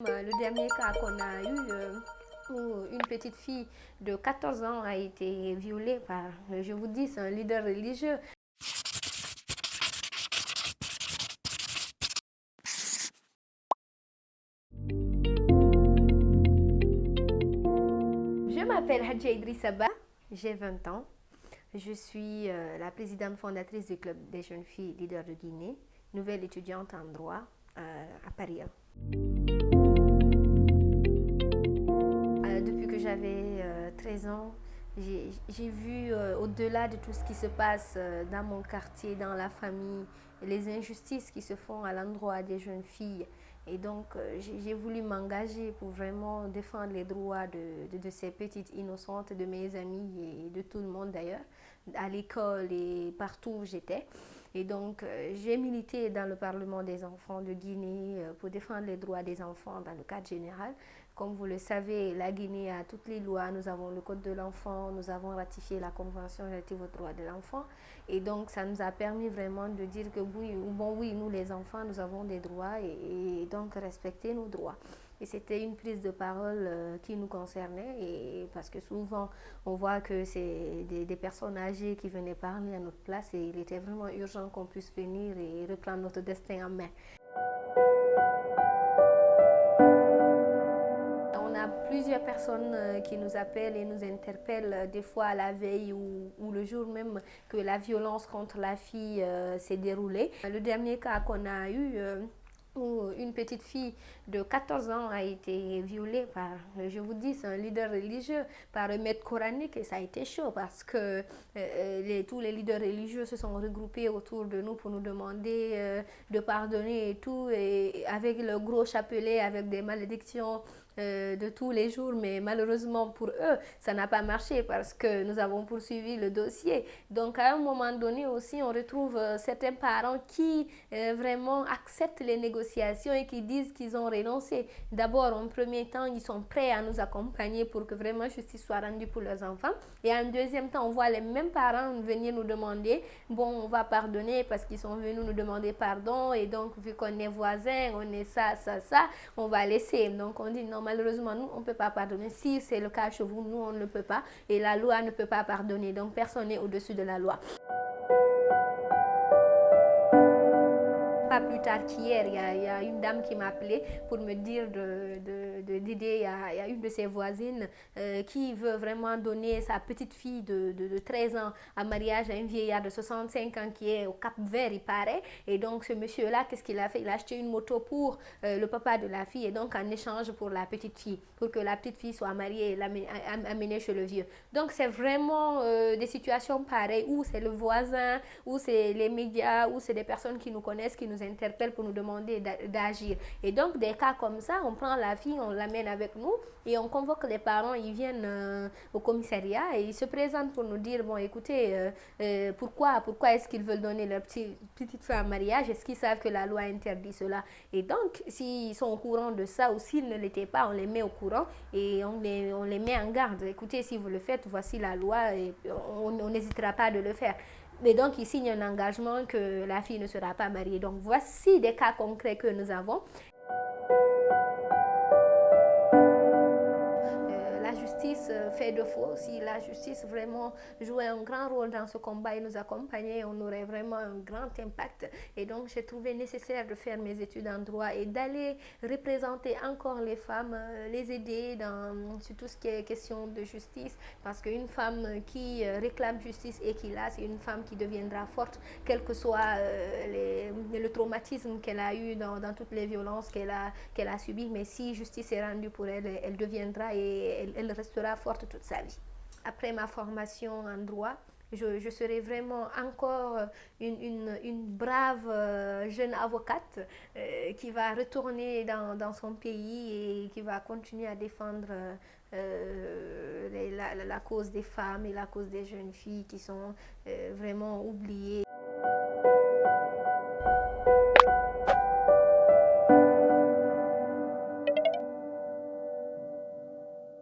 Le dernier cas qu'on a eu, où une petite fille de 14 ans a été violée par, je vous dis, c'est un leader religieux. Je m'appelle Hadja Idrissa Ba, j'ai 20 ans. Je suis la présidente fondatrice du Club des jeunes filles leaders de Guinée, nouvelle étudiante en droit à Paris 1. Depuis que j'avais 13 ans, j'ai vu au-delà de tout ce qui se passe dans mon quartier, dans la famille, les injustices qui se font à l'endroit des jeunes filles. Et donc, j'ai voulu m'engager pour vraiment défendre les droits de ces petites innocentes, de mes amis et de tout le monde d'ailleurs, à l'école et partout où j'étais. Et donc, j'ai milité dans le Parlement des enfants de Guinée pour défendre les droits des enfants dans le cadre général. Comme vous le savez, la Guinée a toutes les lois. Nous avons le Code de l'enfant, nous avons ratifié la Convention relative aux droits de l'enfant. Et donc, ça nous a permis vraiment de dire que oui, nous les enfants, nous avons des droits et donc respecter nos droits. Et c'était une prise de parole qui nous concernait, et parce que souvent on voit que c'est des personnes âgées qui venaient parler à notre place, et il était vraiment urgent qu'on puisse venir et reprendre notre destin en main. On a plusieurs personnes qui nous appellent et nous interpellent des fois à la veille ou le jour même que la violence contre la fille s'est déroulée. Le dernier cas qu'on a eu, où une petite fille de 14 ans a été violée par, je vous dis, c'est un leader religieux, par un maître coranique, et ça a été chaud parce que tous les leaders religieux se sont regroupés autour de nous pour nous demander de pardonner et tout, et avec le gros chapelet, avec des malédictions de tous les jours, mais malheureusement pour eux, ça n'a pas marché parce que nous avons poursuivi le dossier. Donc à un moment donné aussi, on retrouve certains parents qui vraiment acceptent les négociations et qui disent qu'ils ont renoncé. D'abord, en premier temps, ils sont prêts à nous accompagner pour que vraiment justice soit rendue pour leurs enfants. Et en deuxième temps, on voit les mêmes parents venir nous demander, bon, on va pardonner parce qu'ils sont venus nous demander pardon, et donc vu qu'on est voisins, on est ça, on va laisser. Donc on dit non, malheureusement, nous, on ne peut pas pardonner. Si c'est le cas chez vous, nous, on ne le peut pas. Et la loi ne peut pas pardonner. Donc personne n'est au-dessus de la loi. Pas plus tard qu'hier, il y a une dame qui m'a appelée pour me dire d'aider. Il y a une de ses voisines qui veut vraiment donner sa petite fille de 13 ans en mariage à un vieillard de 65 ans qui est au Cap-Vert, il paraît. Et donc ce monsieur-là, qu'est-ce qu'il a fait? Il a acheté une moto pour le papa de la fille, et donc en échange pour la petite fille, pour que la petite fille soit mariée et amenée chez le vieux. Donc c'est vraiment des situations pareilles où c'est le voisin, où c'est les médias, où c'est des personnes qui nous connaissent, qui nous interpellent pour nous demander d'agir. Et donc des cas comme ça, on prend la fille, on l'amène avec nous et on convoque les parents, ils viennent au commissariat et ils se présentent pour nous dire, bon écoutez, pourquoi est-ce qu'ils veulent donner leur petite fille en mariage? Est-ce qu'ils savent que la loi interdit cela? Et donc s'ils sont au courant de ça, ou s'ils ne l'étaient pas, on les met au courant et on les met en garde. Écoutez, si vous le faites, voici la loi, et on n'hésitera pas de le faire. Mais donc, ils signent un engagement que la fille ne sera pas mariée. Donc, voici des cas concrets que nous avons. La justice fait défaut. Si la justice vraiment jouait un grand rôle dans ce combat et nous accompagnait, on aurait vraiment un grand impact. Et donc, j'ai trouvé nécessaire de faire mes études en droit et d'aller représenter encore les femmes, les aider sur tout ce qui est question de justice. Parce qu'une femme qui réclame justice et qui l'a, c'est une femme qui deviendra forte, quel que soit le traumatisme qu'elle a eu dans toutes les violences qu'elle a subies. Mais si justice est rendue pour elle, elle deviendra et elle restera forte toute sa vie. Après ma formation en droit, je serai vraiment encore une brave jeune avocate qui va retourner dans son pays et qui va continuer à défendre la cause des femmes et la cause des jeunes filles qui sont vraiment oubliées.